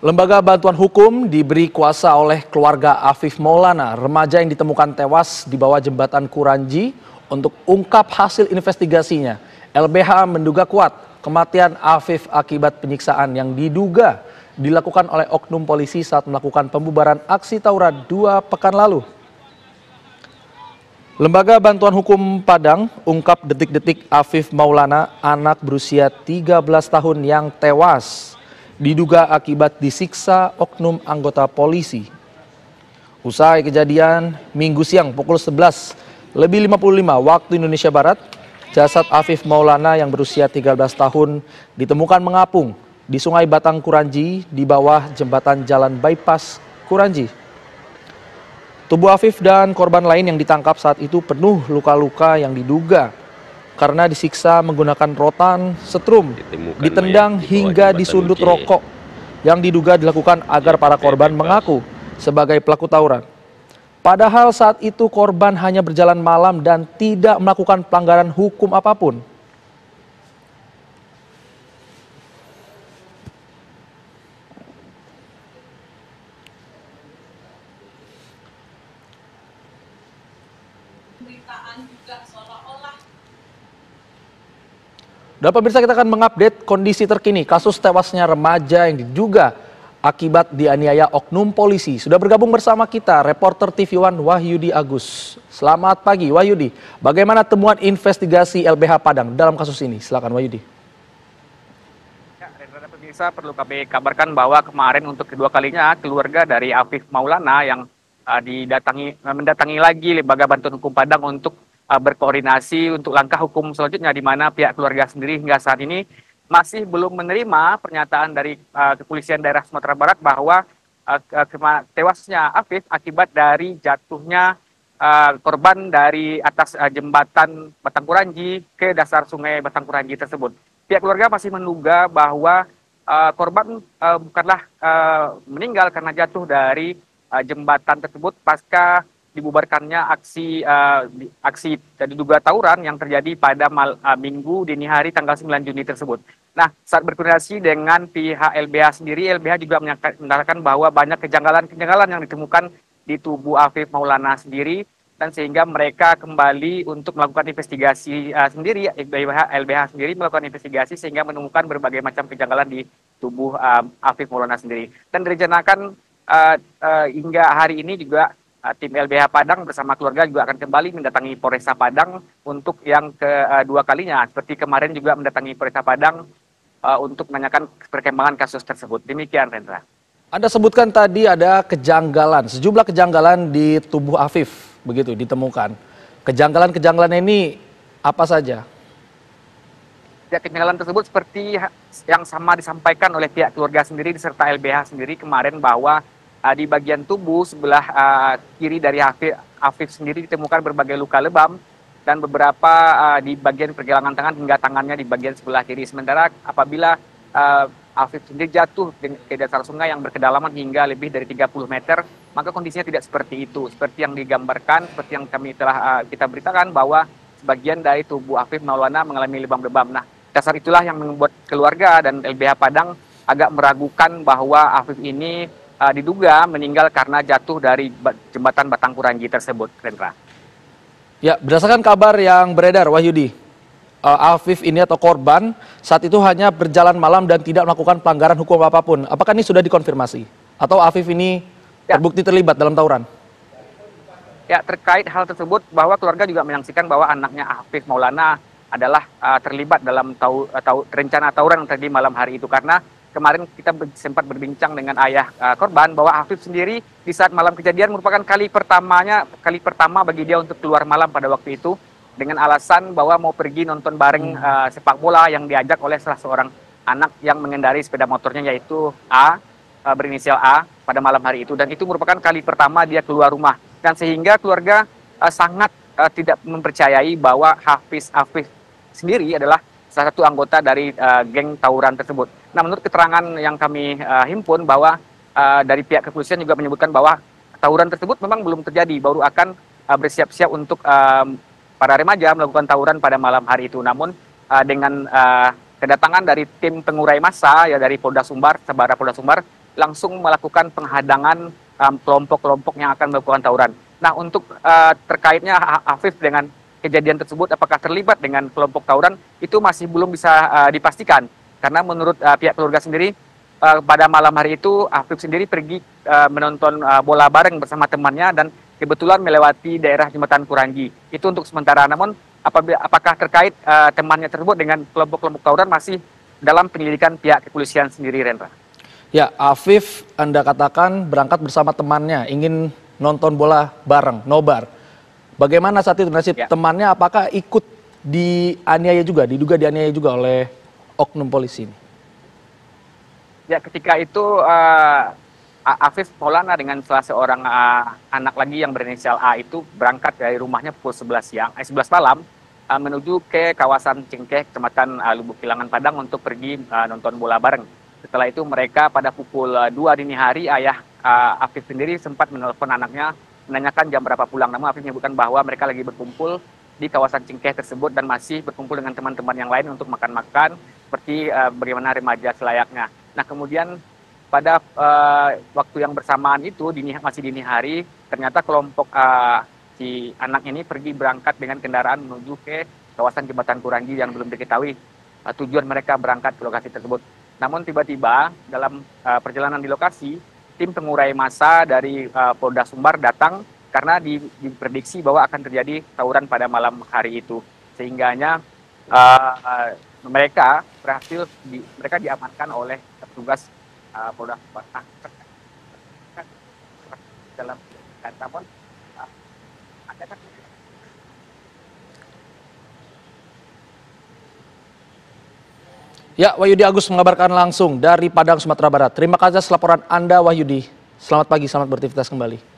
Lembaga Bantuan Hukum diberi kuasa oleh keluarga Afif Maulana, remaja yang ditemukan tewas di bawah jembatan Kuranji untuk ungkap hasil investigasinya. LBH menduga kuat kematian Afif akibat penyiksaan yang diduga dilakukan oleh oknum polisi saat melakukan pembubaran aksi tawuran 2 pekan lalu. Lembaga Bantuan Hukum Padang ungkap detik-detik Afif Maulana, anak berusia 13 tahun yang tewas diduga akibat disiksa oknum anggota polisi. Usai kejadian Minggu siang pukul 11.55 waktu Indonesia Barat, jasad Afif Maulana yang berusia 13 tahun ditemukan mengapung di Sungai Batang Kuranji di bawah jembatan Jalan Bypass Kuranji. Tubuh Afif dan korban lain yang ditangkap saat itu penuh luka-luka yang diduga karena disiksa menggunakan rotan, setrum, ditendang hingga disundut rokok yang diduga dilakukan agar para korban mengaku sebagai pelaku tawuran. Padahal saat itu korban hanya berjalan malam dan tidak melakukan pelanggaran hukum apapun. Dan pemirsa, kita akan mengupdate kondisi terkini kasus tewasnya remaja yang diduga akibat dianiaya oknum polisi. Sudah bergabung bersama kita reporter TV One Wahyudi Agus. Selamat pagi Wahyudi. Bagaimana temuan investigasi LBH Padang dalam kasus ini? Silakan Wahyudi. Ya, pemirsa, perlu kami kabarkan bahwa kemarin untuk kedua kalinya keluarga dari Afif Maulana yang mendatangi lagi Lembaga Bantuan Hukum Padang untuk berkoordinasi untuk langkah hukum selanjutnya, di mana pihak keluarga sendiri hingga saat ini masih belum menerima pernyataan dari Kepolisian Daerah Sumatera Barat bahwa tewasnya Afif akibat dari jatuhnya korban dari atas jembatan Batang Kuranji ke dasar sungai Batang Kuranji tersebut. Pihak keluarga masih menduga bahwa korban bukanlah meninggal karena jatuh dari jembatan tersebut pasca dibubarkannya aksi diduga tawuran yang terjadi pada Minggu dini hari tanggal 9 Juni tersebut. Nah, saat berkoordinasi dengan pihak LBH sendiri, LBH juga menyatakan bahwa banyak kejanggalan yang ditemukan di tubuh Afif Maulana sendiri, dan sehingga mereka kembali untuk melakukan investigasi sendiri. LBH sendiri melakukan investigasi sehingga menemukan berbagai macam kejanggalan di tubuh Afif Maulana sendiri. Dan direncanakan hingga hari ini juga tim LBH Padang bersama keluarga juga akan kembali mendatangi Polresta Padang untuk yang kedua kalinya. Seperti kemarin juga mendatangi Polresta Padang untuk menanyakan perkembangan kasus tersebut. Demikian, Rendra. Anda sebutkan tadi ada sejumlah kejanggalan di tubuh Afif, begitu ditemukan. Kejanggalan-kejanggalan ini apa saja? Ya, kejanggalan tersebut seperti yang sama disampaikan oleh pihak keluarga sendiri serta LBH sendiri kemarin, bahwa di bagian tubuh sebelah kiri dari Afif sendiri ditemukan berbagai luka lebam dan beberapa di bagian pergelangan tangan hingga tangannya di bagian sebelah kiri. Sementara apabila Afif sendiri jatuh ke dasar sungai yang berkedalaman hingga lebih dari 30 meter, maka kondisinya tidak seperti itu. Seperti yang digambarkan, seperti yang kita beritakan, bahwa sebagian dari tubuh Afif Maulana mengalami lebam-lebam. Nah, dasar itulah yang membuat keluarga dan LBH Padang agak meragukan bahwa Afif ini diduga meninggal karena jatuh dari jembatan Batang Kuranji tersebut, Rendra. Ya, berdasarkan kabar yang beredar, Wahyudi, Afif ini atau korban saat itu hanya berjalan malam dan tidak melakukan pelanggaran hukum apapun. Apakah ini sudah dikonfirmasi? Atau Afif ini terbukti terlibat dalam tawuran? Ya, terkait hal tersebut, bahwa keluarga juga menyaksikan bahwa anaknya Afif Maulana adalah terlibat dalam rencana tawuran yang terjadi malam hari itu. Karena kemarin kita sempat berbincang dengan ayah korban bahwa Afif sendiri di saat malam kejadian merupakan kali pertama bagi dia untuk keluar malam pada waktu itu, dengan alasan bahwa mau pergi nonton bareng sepak bola yang diajak oleh salah seorang anak yang mengendarai sepeda motornya, yaitu berinisial A, pada malam hari itu. Dan itu merupakan kali pertama dia keluar rumah, dan sehingga keluarga sangat tidak mempercayai bahwa Afif sendiri adalah salah satu anggota dari geng tawuran tersebut. Nah, menurut keterangan yang kami himpun, bahwa dari pihak kepolisian juga menyebutkan bahwa tawuran tersebut memang belum terjadi, baru akan bersiap-siap untuk para remaja melakukan tawuran pada malam hari itu. Namun dengan kedatangan dari tim pengurai massa ya dari Polda Sumbar, Sabara Polda Sumbar, langsung melakukan penghadangan kelompok-kelompok yang akan melakukan tawuran. Nah, untuk terkaitnya Afif dengan kejadian tersebut apakah terlibat dengan kelompok tawuran itu masih belum bisa dipastikan. Karena menurut pihak keluarga sendiri pada malam hari itu Afif sendiri pergi menonton bola bareng bersama temannya dan kebetulan melewati daerah Jembatan Kurangi. Itu untuk sementara. Namun apakah terkait temannya tersebut dengan kelompok-kelompok tawuran masih dalam penyelidikan pihak kepolisian sendiri, Rendra. Ya, Afif Anda katakan berangkat bersama temannya, ingin nonton bola bareng, nobar. Bagaimana saat itu nasib temannya, apakah ikut dianiaya juga, diduga dianiaya juga oleh oknum polisi ini? Ya, ketika itu Afif Maulana dengan salah seorang anak lagi yang berinisial A itu berangkat dari rumahnya pukul 11 malam menuju ke kawasan Cengkeh, Kecamatan Lubuk Kilangan Padang untuk pergi nonton bola bareng. Setelah itu mereka pada pukul 2 dini hari ayah Afif sendiri sempat menelpon anaknya menanyakan jam berapa pulang. Namun Afif menyebutkan bahwa mereka lagi berkumpul di kawasan Cengkeh tersebut dan masih berkumpul dengan teman-teman yang lain untuk makan-makan seperti bagaimana remaja selayaknya. Nah, kemudian pada waktu yang bersamaan itu masih dini hari ternyata kelompok si anak ini pergi berangkat dengan kendaraan menuju ke kawasan Jembatan Kurangi yang belum diketahui tujuan mereka berangkat ke lokasi tersebut. Namun tiba-tiba dalam perjalanan di lokasi, tim pengurai massa dari Polda Sumbar datang karena diprediksi bahwa akan terjadi tawuran pada malam hari itu. Sehingganya mereka berhasil mereka diamankan oleh petugas Polda Sumbar. Dalam namun ada kan. Ya, Wahyudi Agus mengabarkan langsung dari Padang, Sumatera Barat. Terima kasih atas laporan Anda, Wahyudi. Selamat pagi, selamat beraktivitas kembali.